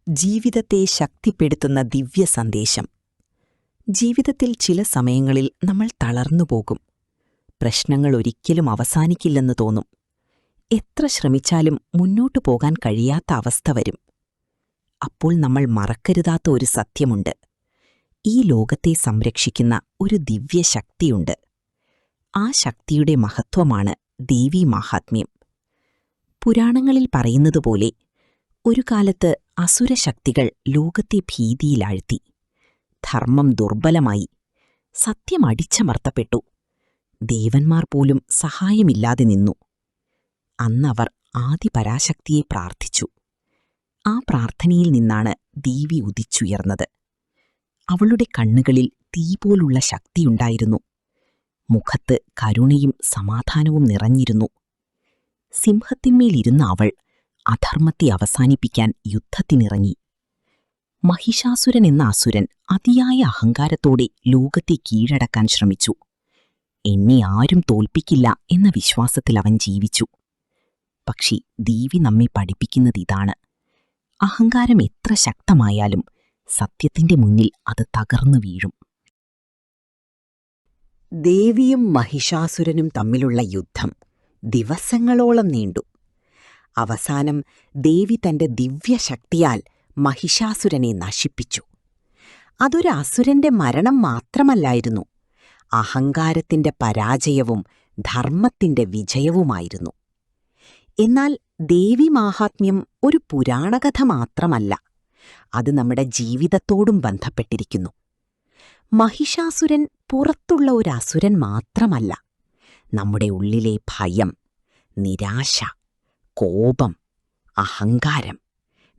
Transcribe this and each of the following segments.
ജീവിതത്തെ ശക്തിപ്പെടുത്തുന്ന ദിവ്യ സന്ദേശം. ജീവിതത്തിൽ ചില സമയങ്ങളിൽ നമ്മൾ തളർന്നുപോകും. പ്രശ്നങ്ങൾ ഒരിക്കലും അവസാനിക്കില്ലെന്ന് തോന്നും. എത്ര ശ്രമിച്ചാലും മുന്നോട്ടു പോകാൻ കഴിയാത്ത അവസ്ഥ വരും. അപ്പോൾ നമ്മൾ മറക്കരുതാത്ത ഒരു സത്യമുണ്ട്. ഈ ലോകത്തെ സംരക്ഷിക്കുന്ന ഒരു ദിവ്യശക്തിയുണ്ട്. ആ ശക്തിയുടെ മഹത്വമാണ് ദേവീ മാഹാത്മ്യം. പുരാണങ്ങളിൽ പറയുന്നതുപോലെ ഒരു കാലത്ത് അസുരശക്തികൾ ലോകത്തെ ഭീതിയിലാഴ്ത്തി. ധർമ്മം ദുർബലമായി, സത്യം അടിച്ചമർത്തപ്പെട്ടു. ദേവന്മാർ പോലും സഹായമില്ലാതെ നിന്നു. അന്നവർ ആദിപരാശക്തിയെ പ്രാർത്ഥിച്ചു. ആ പ്രാർത്ഥനയിൽ നിന്നാണ് ദേവി ഉദിച്ചുയർന്നത്. അവളുടെ കണ്ണുകളിൽ തീ പോലുള്ള ശക്തിയുണ്ടായിരുന്നു. മുഖത്ത് കരുണയും സമാധാനവും നിറഞ്ഞിരുന്നു. സിംഹത്തിന്മേലിരുന്ന അവൾ അധർമ്മത്തെ അവസാനിപ്പിക്കാൻ യുദ്ധത്തിനിറങ്ങി. മഹിഷാസുരൻ എന്ന അസുരൻ അതിയായ അഹങ്കാരത്തോടെ ലോകത്തെ കീഴടക്കാൻ ശ്രമിച്ചു. എന്നെ ആരും തോൽപ്പിക്കില്ല എന്ന വിശ്വാസത്തിൽ അവൻ ജീവിച്ചു. പക്ഷേ ദേവി നമ്മെ പഠിപ്പിക്കുന്നതിതാണ്: അഹങ്കാരം എത്ര ശക്തമായാലും സത്യത്തിന്റെ മുന്നിൽ അത് തകർന്നു വീഴും. ദേവിയും മഹിഷാസുരനും തമ്മിലുള്ള യുദ്ധം ദിവസങ്ങളോളം നീണ്ടു. അവസാനം ദേവി തന്റെ ദിവ്യശക്തിയാൽ മഹിഷാസുരനെ നശിപ്പിച്ചു. അതൊരു അസുരന്റെ മരണം മാത്രമല്ലായിരുന്നു, അഹങ്കാരത്തിന്റെ പരാജയവും ധർമ്മത്തിന്റെ വിജയവുമായിരുന്നു. എന്നാൽ ദേവി മാഹാത്മ്യം ഒരു പുരാണകഥ മാത്രമല്ല, അത് നമ്മുടെ ജീവിതത്തോടും ബന്ധപ്പെട്ടിരിക്കുന്നു. മഹിഷാസുരൻ പുറത്തുള്ള ഒരു അസുരൻ മാത്രമല്ല, നമ്മുടെ ഉള്ളിലെ ഭയം, നിരാശ, കോപം, അഹങ്കാരം,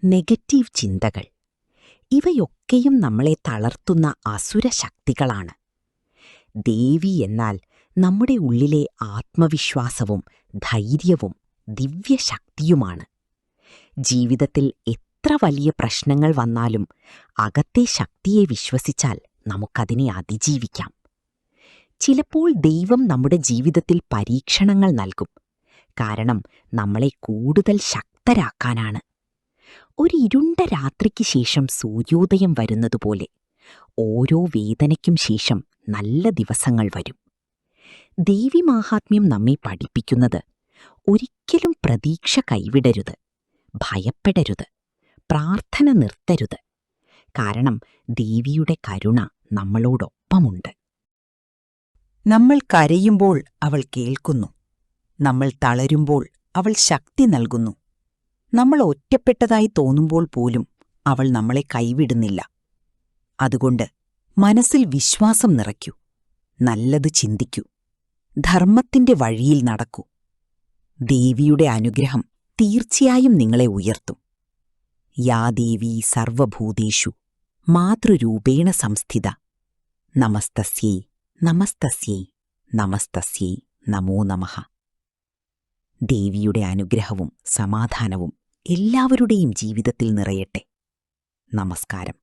നെഗറ്റീവ് ചിന്തകൾ, ഇവയൊക്കെയും നമ്മളെ തളർത്തുന്ന അസുരശക്തികളാണ്. ദേവി എന്നാൽ നമ്മുടെ ഉള്ളിലെ ആത്മവിശ്വാസവും ധൈര്യവും ദിവ്യശക്തിയുമാണ്. ജീവിതത്തിൽ എത്ര വലിയ പ്രശ്നങ്ങൾ വന്നാലും അകത്തെ ശക്തിയെ വിശ്വസിച്ചാൽ നമുക്കതിനെ അതിജീവിക്കാം. ചിലപ്പോൾ ദൈവം നമ്മുടെ ജീവിതത്തിൽ പരീക്ഷണങ്ങൾ നൽകും. കാരണം നമ്മളെ കൂടുതൽ ശക്തരാക്കാനാണ്. ഒരു ഇരുണ്ട രാത്രിക്ക് ശേഷം സൂര്യോദയം വരുന്നതുപോലെ ഓരോ വേദനയ്ക്കും ശേഷം നല്ല ദിവസങ്ങൾ വരും. ദേവി മാഹാത്മ്യം നമ്മെ പഠിപ്പിക്കുന്നത്: ഒരിക്കലും പ്രതീക്ഷ കൈവിടരുത്, ഭയപ്പെടരുത്, പ്രാർത്ഥന നിർത്തരുത്. കാരണം ദേവിയുടെ കരുണ നമ്മളോടൊപ്പമുണ്ട്. നമ്മൾ കരയുമ്പോൾ അവൾ കേൾക്കുന്നു. നമ്മൾ തളരുമ്പോൾ അവൾ ശക്തി നൽകുന്നു. നമ്മൾ ഒറ്റപ്പെട്ടതായി തോന്നുമ്പോൾ പോലും അവൾ നമ്മളെ കൈവിടുന്നില്ല. അതുകൊണ്ട് മനസ്സിൽ വിശ്വാസം നിറയ്ക്കൂ, നല്ലത് ചിന്തിക്കൂ, ധർമ്മത്തിന്റെ വഴിയിൽ നടക്കൂ. ദേവിയുടെ അനുഗ്രഹം തീർച്ചയായും നിങ്ങളെ ഉയർത്തും. യാ ദേവീ സർവഭൂതേഷു മാതൃരൂപേണ സംസ്ഥിത നമസ്തസ്യൈ നമസ്തസ്യൈ നമസ്തസ്യൈ നമോ നമഃ. ദേവിയുടെ അനുഗ്രഹവും സമാധാനവും എല്ലാവരുടെയും ജീവിതത്തിൽ നിറയട്ടെ. നമസ്കാരം.